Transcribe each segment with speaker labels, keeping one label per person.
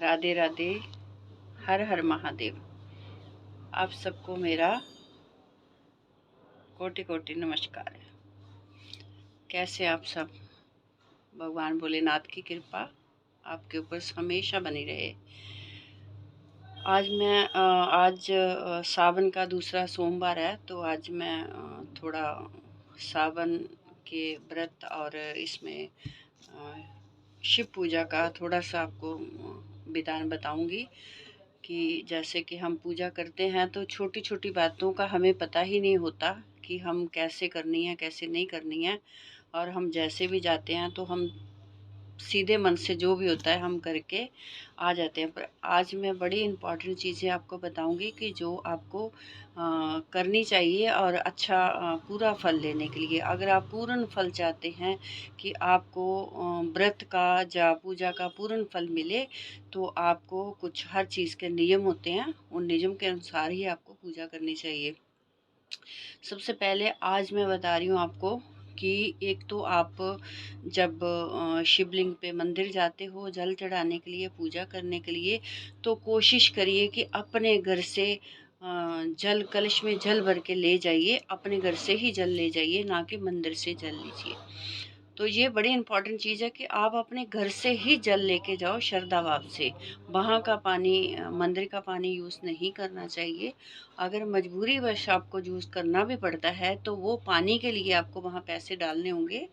Speaker 1: राधे राधे। हर हर महादेव। आप सबको मेरा कोटि कोटि नमस्कार है। कैसे आप सब? भगवान भोलेनाथ की कृपा आपके ऊपर हमेशा बनी रहे। आज सावन का दूसरा सोमवार है, तो आज मैं थोड़ा सावन के व्रत और इसमें शिव पूजा का थोड़ा सा आपको विधान बताऊंगी कि जैसे कि हम पूजा करते हैं तो छोटी छोटी बातों का हमें पता ही नहीं होता कि हम कैसे करनी है कैसे नहीं करनी है, और हम जैसे भी जाते हैं तो हम सीधे मन से जो भी होता है हम करके आ जाते हैं। पर आज मैं बड़ी इम्पॉर्टेंट चीज़ें आपको बताऊंगी कि जो आपको करनी चाहिए और अच्छा पूरा फल लेने के लिए। अगर आप पूर्ण फल चाहते हैं कि आपको व्रत का या पूजा का पूर्ण फल मिले, तो आपको कुछ हर चीज़ के नियम होते हैं, उन नियम के अनुसार ही आपको पूजा करनी चाहिए। सबसे पहले आज मैं बता रही हूँ आपको कि एक तो आप जब शिवलिंग पे मंदिर जाते हो जल चढ़ाने के लिए, पूजा करने के लिए, तो कोशिश करिए कि अपने घर से जल कलश में जल भर के ले जाइए। अपने घर से ही जल ले जाइए, ना कि मंदिर से जल लीजिए। तो ये बड़ी इम्पॉर्टेंट चीज़ है कि आप अपने घर से ही जल लेके जाओ श्रद्धा भाव से। वहाँ का पानी, मंदिर का पानी यूज़ नहीं करना चाहिए। अगर मजबूरीवश आपको यूज़ करना भी पड़ता है तो वो पानी के लिए आपको वहाँ पैसे डालने होंगे,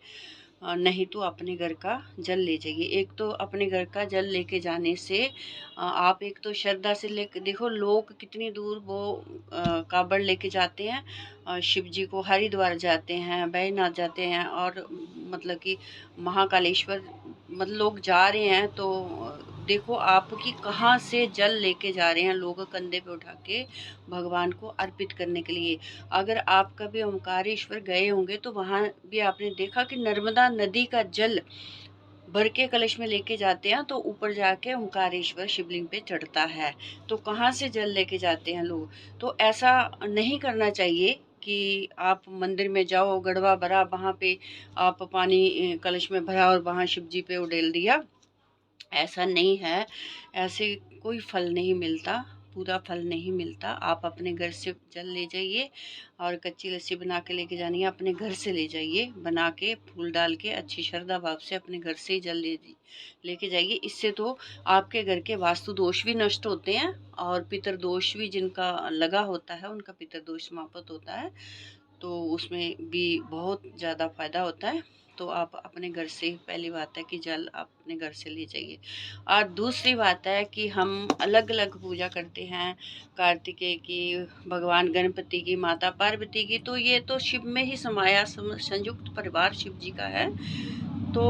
Speaker 1: नहीं तो अपने घर का जल ले जाइए। एक तो अपने घर का जल लेके जाने से आप एक तो श्रद्धा से लेके देखो, लोग कितनी दूर वो कावड़ लेके जाते हैं, शिव जी को हरिद्वार जाते हैं, बैजनाथ जाते हैं, और मतलब कि महाकालेश्वर, मतलब लोग जा रहे हैं। तो देखो आपकी कहाँ से जल लेके जा रहे हैं लोग कंधे पे उठा के भगवान को अर्पित करने के लिए। अगर आप कभी ओमकारेश्वर गए होंगे तो वहाँ भी आपने देखा कि नर्मदा नदी का जल भर के कलश में लेके जाते हैं, तो ऊपर जाके ओमकारेश्वर शिवलिंग पे चढ़ता है। तो कहाँ से जल लेके जाते हैं लोग? तो ऐसा नहीं करना चाहिए कि आप मंदिर में जाओ, गड़वा भरा, वहाँ पे आप पानी कलश में भरा और वहाँ शिव जी पे उड़ेल दिया। ऐसा नहीं है, ऐसे कोई फल नहीं मिलता, पूरा फल नहीं मिलता। आप अपने घर से जल ले जाइए, और कच्ची लस्सी बना के लेके जानी है, अपने घर से ले जाइए, बना के फूल डाल के अच्छी श्रद्धा भाव से अपने घर से ही जल लेके जाइए। इससे तो आपके घर के वास्तु दोष भी नष्ट होते हैं, और पितृदोष भी जिनका लगा होता है उनका पितृदोष समाप्त होता है। तो उसमें भी बहुत ज़्यादा फायदा होता है। तो आप अपने घर से, पहली बात है कि जल आप अपने घर से ले जाइए। और दूसरी बात है कि हम अलग अलग पूजा करते हैं, कार्तिकेय की, भगवान गणपति की, माता पार्वती की, तो ये तो शिव में ही समाया संयुक्त परिवार शिव जी का है। तो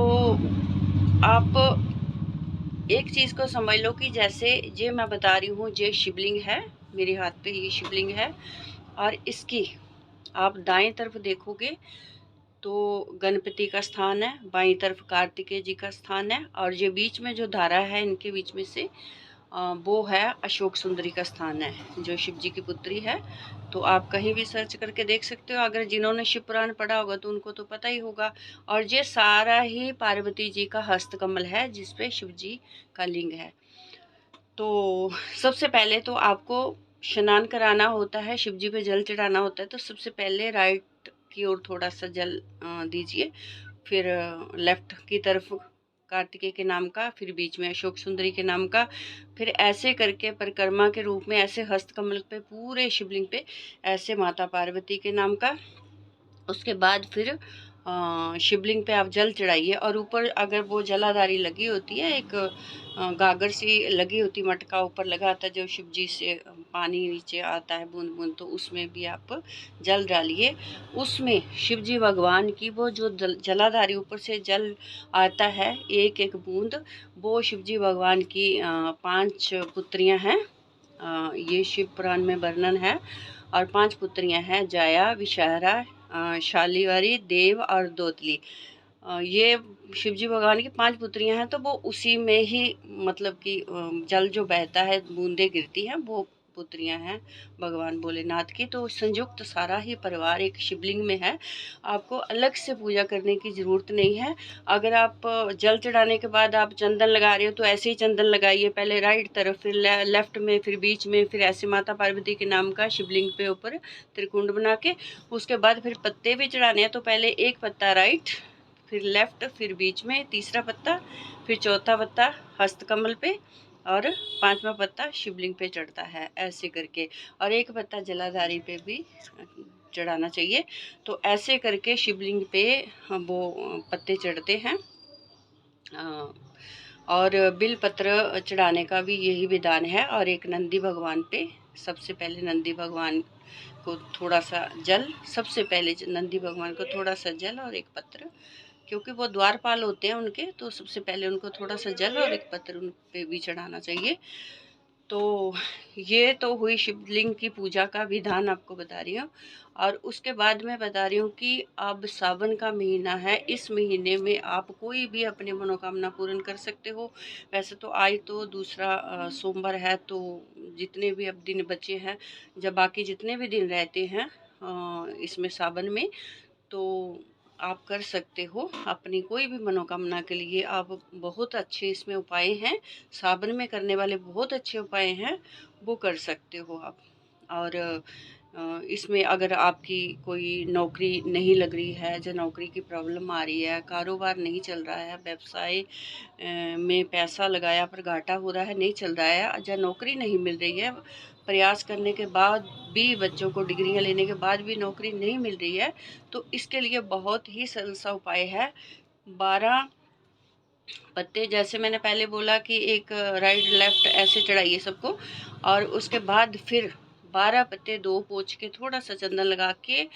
Speaker 1: आप एक चीज़ को समझ लो कि जैसे ये मैं बता रही हूँ, ये शिवलिंग है, मेरे हाथ पे ये शिवलिंग है, और इसकी आप दाएं तरफ देखोगे तो गणपति का स्थान है, बाईं तरफ कार्तिकेय जी का स्थान है, और ये बीच में जो धारा है इनके बीच में से वो है अशोक सुंदरी का स्थान है, जो शिव जी की पुत्री है। तो आप कहीं भी सर्च करके देख सकते हो, अगर जिन्होंने शिव पुराण पढ़ा होगा तो उनको तो पता ही होगा। और ये सारा ही पार्वती जी का हस्तकमल है जिसपे शिव जी का लिंग है। तो सबसे पहले तो आपको स्नान कराना होता है, शिव जी पे जल चढ़ाना होता है, तो सबसे पहले राइट की ओर थोड़ा सा जल दीजिए, फिर लेफ्ट की तरफ कार्तिकेय के नाम का, फिर बीच में अशोक सुंदरी के नाम का, फिर ऐसे करके परिक्रमा के रूप में ऐसे हस्तकमल पे पूरे शिवलिंग पे ऐसे माता पार्वती के नाम का। उसके बाद फिर शिवलिंग पे आप जल चढ़ाइए, और ऊपर अगर वो जलाधारी लगी होती है, एक गागर सी लगी होती, मटका ऊपर लगा आता है जो शिव जी से पानी नीचे आता है बूंद बूंद, तो उसमें भी आप जल डालिए। उसमें शिव जी भगवान की वो जो जलाधारी ऊपर से जल आता है एक एक बूंद, वो शिव जी भगवान की 5 पुत्रियां हैं। ये शिव पुराण में वर्णन है। और 5 पुत्रियां हैं, जाया, विषहरा, शालिवारी, देव और दोतली। ये शिवजी भगवान की 5 पुत्रियां हैं, तो वो उसी में ही मतलब कि जल जो बहता है, बूंदे गिरती हैं, वो पुत्रियां हैं भगवान भोलेनाथ की, तो संयुक्त सारा ही परिवार एक शिवलिंग में है। आपको अलग से पूजा करने की ज़रूरत नहीं है। अगर आप जल चढ़ाने के बाद आप चंदन लगा रहे हो तो ऐसे ही चंदन लगाइए, पहले राइट तरफ, फिर लेफ्ट में, फिर बीच में, फिर ऐसे माता पार्वती के नाम का शिवलिंग पे ऊपर त्रिकुंड बना के, उसके बाद फिर पत्ते भी चढ़ाने हैं। तो पहले एक पत्ता राइट, फिर लेफ्ट, फिर बीच में तीसरा पत्ता, फिर चौथा पत्ता हस्तकमल पे, और पांचवा पत्ता शिवलिंग पे चढ़ता है ऐसे करके, और एक पत्ता जलाधारी पे भी चढ़ाना चाहिए। तो ऐसे करके शिवलिंग पे वो पत्ते चढ़ते हैं। और बिल पत्र चढ़ाने का भी यही विधान है। और एक नंदी भगवान पे सबसे पहले नंदी भगवान को थोड़ा सा जल, सबसे पहले नंदी भगवान को थोड़ा सा जल और एक पत्र, क्योंकि वो द्वारपाल होते हैं उनके, तो सबसे पहले उनको थोड़ा सा जल और एक पत्र उन पे भी चढ़ाना चाहिए। तो ये तो हुई शिवलिंग की पूजा का विधान आपको बता रही हूँ। और उसके बाद मैं बता रही हूँ कि अब सावन का महीना है, इस महीने में आप कोई भी अपनी मनोकामना पूर्ण कर सकते हो। वैसे तो आज तो दूसरा सोमवार है, तो जितने भी अब दिन बचे हैं, जब बाकी जितने भी दिन रहते हैं इसमें सावन में, तो आप कर सकते हो अपनी कोई भी मनोकामना के लिए। आप बहुत अच्छे इसमें उपाय हैं, सावन में करने वाले बहुत अच्छे उपाय हैं, वो कर सकते हो आप। और इसमें अगर आपकी कोई नौकरी नहीं लग रही है, जो नौकरी की प्रॉब्लम आ रही है, कारोबार नहीं चल रहा है, व्यवसाय में पैसा लगाया पर घाटा हो रहा है, नहीं चल रहा है, या नौकरी नहीं मिल रही है, प्रयास करने के बाद भी, बच्चों को डिग्रियां लेने के बाद भी नौकरी नहीं मिल रही है, तो इसके लिए बहुत ही सरल सा उपाय है। 12 पत्ते, जैसे मैंने पहले बोला कि एक राइट लेफ्ट ऐसे चढ़ाइए सबको, और उसके बाद फिर 12 पत्ते, 2 पोंछ के थोड़ा सा चंदन लगा के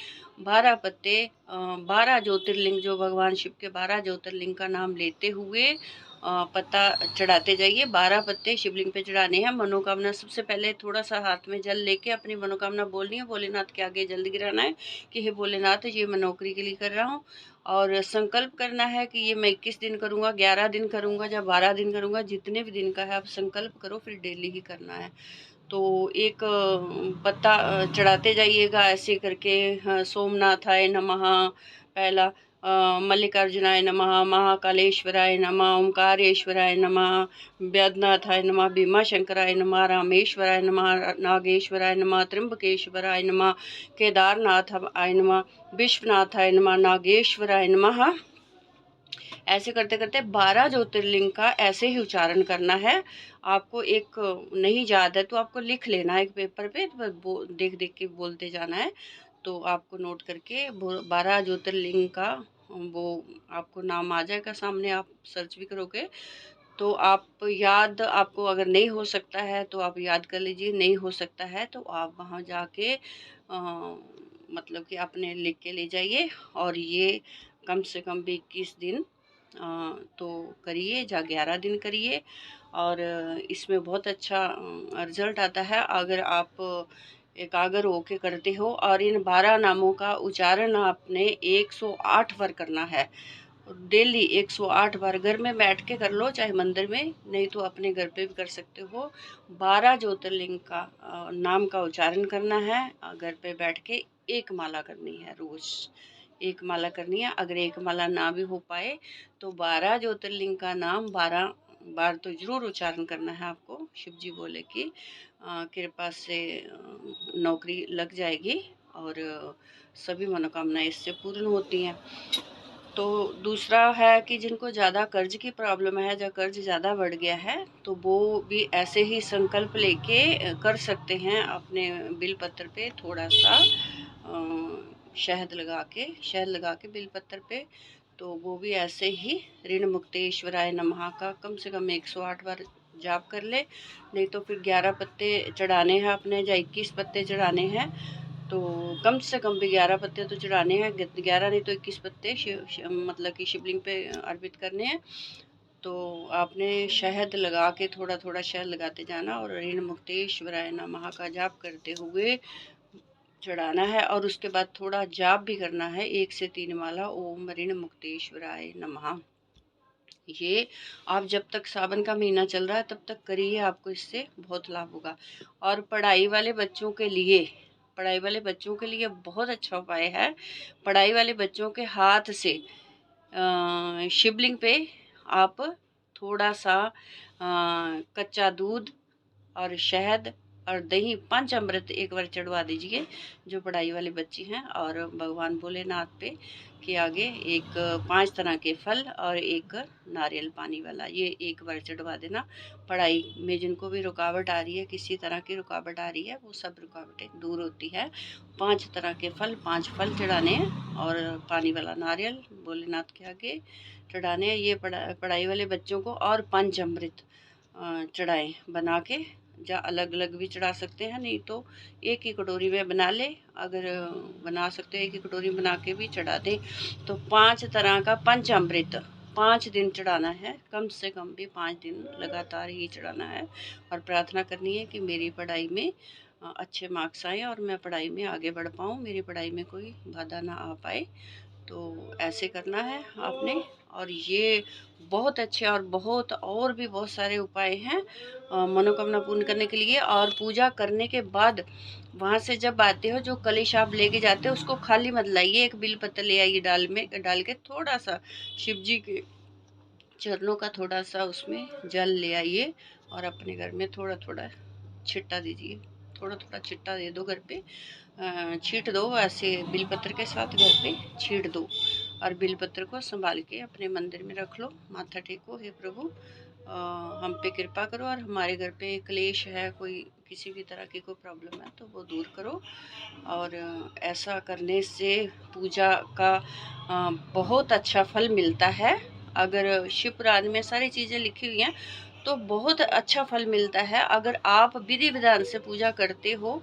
Speaker 1: 12 पत्ते, 12 ज्योतिर्लिंग, जो भगवान शिव के 12 ज्योतिर्लिंग का नाम लेते हुए पत्ता चढ़ाते जाइए। 12 पत्ते शिवलिंग पे चढ़ाने हैं। मनोकामना सबसे पहले थोड़ा सा हाथ में जल लेके अपनी मनोकामना बोलनी है, भोलेनाथ के आगे जल्द गिराना है कि हे भोलेनाथ, ये मैं नौकरी के लिए कर रहा हूँ, और संकल्प करना है कि ये मैं 21 दिन करूँगा, 11 दिन करूँगा, या 12 दिन करूँगा, जितने भी दिन का है आप संकल्प करो, फिर डेली ही करना है। तो एक पत्ता चढ़ाते जाइएगा ऐसे करके। हाँ, सोमनाथाय नमः पहला, मल्लिकार्जुनाय नमः, महाकालेश्वराय नमः, ओंकारेश्वराय नमः, वैद्यनाथाय नमः, भीमाशंकराय नमः, रामेश्वराय नमः, नागेश्वराय नमः, त्र्यंबकेश्वराय नमः, केदारनाथाय नमः, विश्वनाथाय नमः, नागेश्वराय नमः। ऐसे करते करते 12 ज्योतिर्लिंग का ऐसे ही उच्चारण करना है। आपको एक नहीं याद है तो आपको लिख लेना है एक पेपर पे, तो देख देख के बोलते जाना है। तो आपको नोट करके 12 ज्योतिर्लिंग का वो आपको नाम आ जाएगा सामने, आप सर्च भी करोगे तो आप याद, आपको अगर नहीं हो सकता है तो आप याद कर लीजिए, नहीं हो सकता है तो आप वहाँ जाके मतलब कि अपने लिख के ले जाइए। और ये कम से कम भी 21 दिन तो करिए, या 11 दिन करिए, और इसमें बहुत अच्छा रिजल्ट आता है अगर आप एकाग्र होके करते हो। और इन 12 नामों का उच्चारण आपने 108 बार करना है डेली। 108 बार घर में बैठ के कर लो, चाहे मंदिर में, नहीं तो अपने घर पे भी कर सकते हो। 12 ज्योतिर्लिंग का नाम का उच्चारण करना है, घर पे बैठ के एक माला करनी है, रोज एक माला करनी है। अगर एक माला ना भी हो पाए तो 12 ज्योतिर्लिंग का नाम 12 बार तो जरूर उच्चारण करना है आपको। शिव जी बोले कि कृपा से नौकरी लग जाएगी, और सभी मनोकामनाएं इससे पूर्ण होती हैं। तो दूसरा है कि जिनको ज़्यादा कर्ज की प्रॉब्लम है, या कर्ज ज़्यादा बढ़ गया है, तो वो भी ऐसे ही संकल्प लेके कर सकते हैं। अपने बिल पत्र पे थोड़ा सा शहद लगा के बिल पत्र पे, तो वो भी ऐसे ही ऋण मुक्तेश्वराय नमः का कम से कम 108 बार जाप कर ले। नहीं तो फिर 11 पत्ते चढ़ाने हैं अपने, या 21 पत्ते चढ़ाने हैं, तो कम से कम भी 11 पत्ते तो चढ़ाने हैं, 11 नहीं तो 21 पत्ते मतलब कि शिवलिंग पे अर्पित करने हैं। तो आपने शहद लगा के, थोड़ा थोड़ा शहद लगाते जाना, और ऋण मुक्तेश्वराय नमः का जाप करते हुए चढ़ाना है। और उसके बाद थोड़ा जाप भी करना है, 1 से 3 माला ओम ऋण मुक्तेश्वराय नमः। ये आप जब तक सावन का महीना चल रहा है तब तक करिए, आपको इससे बहुत लाभ होगा। और पढ़ाई वाले बच्चों के लिए बहुत अच्छा उपाय है। पढ़ाई वाले बच्चों के हाथ से शिवलिंग पे आप थोड़ा सा कच्चा दूध और शहद और दही पंचामृत एक बार चढ़वा दीजिए, जो पढ़ाई वाले बच्चे हैं, और भगवान भोलेनाथ पे के आगे एक 5 तरह के फल और एक नारियल पानी वाला ये एक बार चढ़वा देना। पढ़ाई में जिनको भी रुकावट आ रही है, किसी तरह की रुकावट आ रही है, वो सब रुकावटें दूर होती है। 5 तरह के फल, 5 फल चढ़ाने हैं और पानी वाला नारियल भोलेनाथ के आगे चढ़ाने हैं। ये पढ़ाई वाले बच्चों को, और पंचामृत चढ़ाएं बना के, या अलग अलग भी चढ़ा सकते हैं, नहीं तो एक ही कटोरी में बना ले। अगर बना सकते हो एक ही कटोरी बना के भी चढ़ा दें। तो 5 तरह का पंचामृत 5 दिन चढ़ाना है, कम से कम भी 5 दिन लगातार ही चढ़ाना है। और प्रार्थना करनी है कि मेरी पढ़ाई में अच्छे मार्क्स आए और मैं पढ़ाई में आगे बढ़ पाऊँ, मेरी पढ़ाई में कोई बाधा ना आ पाए। तो ऐसे करना है आपने। और ये बहुत अच्छे और भी बहुत सारे उपाय हैं मनोकामना पूर्ण करने के लिए। और पूजा करने के बाद वहाँ से जब आते हो, जो कलश आप लेके जाते हो उसको खाली मत लाइए, एक बिल पत्र ले आइए, डाल के थोड़ा सा शिव जी के चरणों का थोड़ा सा उसमें जल ले आइए, और अपने घर में थोड़ा थोड़ा छिट्टा दीजिए, थोड़ा थोड़ा छिट्टा दे दो घर पे, छींट दो ऐसे बिलपत्र के साथ घर पे छींट दो। और बिलपत्र को संभाल के अपने मंदिर में रख लो, माथा टेको, हे प्रभु हम पे कृपा करो, और हमारे घर पे क्लेश है, कोई किसी भी तरह की कोई प्रॉब्लम है तो वो दूर करो। और ऐसा करने से पूजा का बहुत अच्छा फल मिलता है। अगर शिव पुराण में सारी चीज़ें लिखी हुई हैं तो बहुत अच्छा फल मिलता है। अगर आप विधि विधान से पूजा करते हो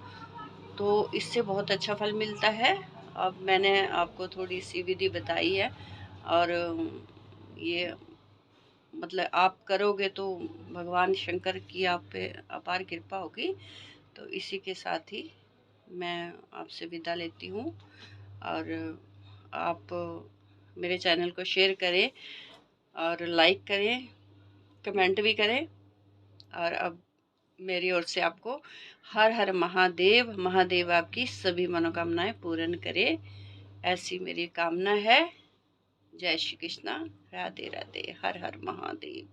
Speaker 1: तो इससे बहुत अच्छा फल मिलता है। अब मैंने आपको थोड़ी सी विधि बताई है, और ये मतलब आप करोगे तो भगवान शंकर की आप पे अपार कृपा होगी। तो इसी के साथ ही मैं आपसे विदा लेती हूँ। और आप मेरे चैनल को शेयर करें और लाइक करें, कमेंट भी करें। और अब मेरी ओर से आपको हर हर महादेव, महादेव आपकी सभी मनोकामनाएं पूर्ण करे, ऐसी मेरी कामना है। जय श्री कृष्णा, राधे राधे, हर हर महादेव।